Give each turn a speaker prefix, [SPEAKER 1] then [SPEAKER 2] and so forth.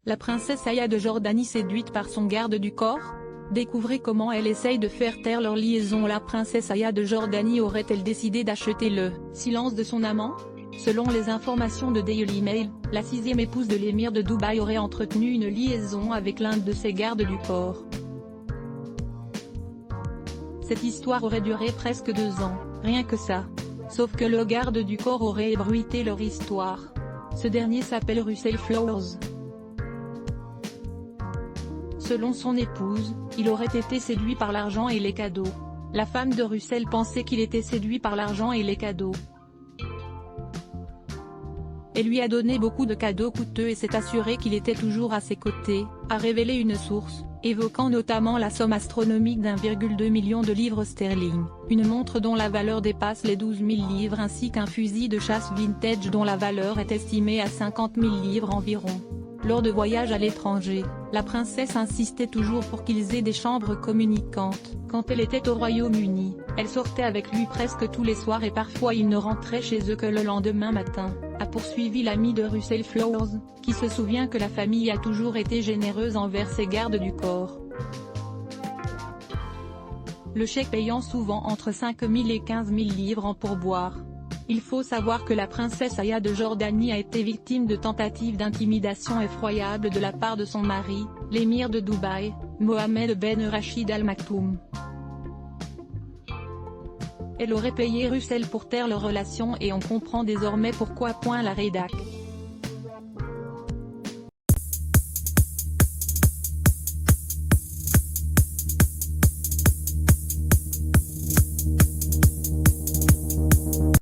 [SPEAKER 1] La princesse Aya de Jordanie séduite par son garde du corps? Découvrez comment elle essaye de faire taire leur liaison. La princesse Aya de Jordanie aurait-elle décidé d'acheter le silence de son amant? Selon les informations de Daily Mail, la 6e épouse de l'émir de Dubaï aurait entretenu une liaison avec l'un de ses gardes du corps. Cette histoire aurait duré presque 2 ans, rien que ça. Sauf que le garde du corps aurait ébruité leur histoire. Ce dernier s'appelle Russell Flowers. Selon son épouse, il aurait été séduit par l'argent et les cadeaux. La femme de Russell pensait qu'il était séduit par l'argent et les cadeaux. Elle lui a donné beaucoup de cadeaux coûteux et s'est assurée qu'il était toujours à ses côtés, a révélé une source, évoquant notamment la somme astronomique d'1,2 million de livres sterling, une montre dont la valeur dépasse les 12 000 livres ainsi qu'un fusil de chasse vintage dont la valeur est estimée à 50 000 livres environ. Lors de voyages à l'étranger, la princesse insistait toujours pour qu'ils aient des chambres communicantes. Quand elle était au Royaume-Uni, elle sortait avec lui presque tous les soirs et parfois ils ne rentraient chez eux que le lendemain matin, a poursuivi l'ami de Russell Flowers, qui se souvient que la famille a toujours été généreuse envers ses gardes du corps. Le chèque payant souvent entre 5 000 et 15 000 livres en pourboire. Il faut savoir que la princesse Aya de Jordanie a été victime de tentatives d'intimidation effroyables de la part de son mari, l'émir de Dubaï, Mohammed Ben Rachid Al Maktoum. Elle aurait payé Russell pour taire leur relation et on comprend désormais pourquoi. La rédac.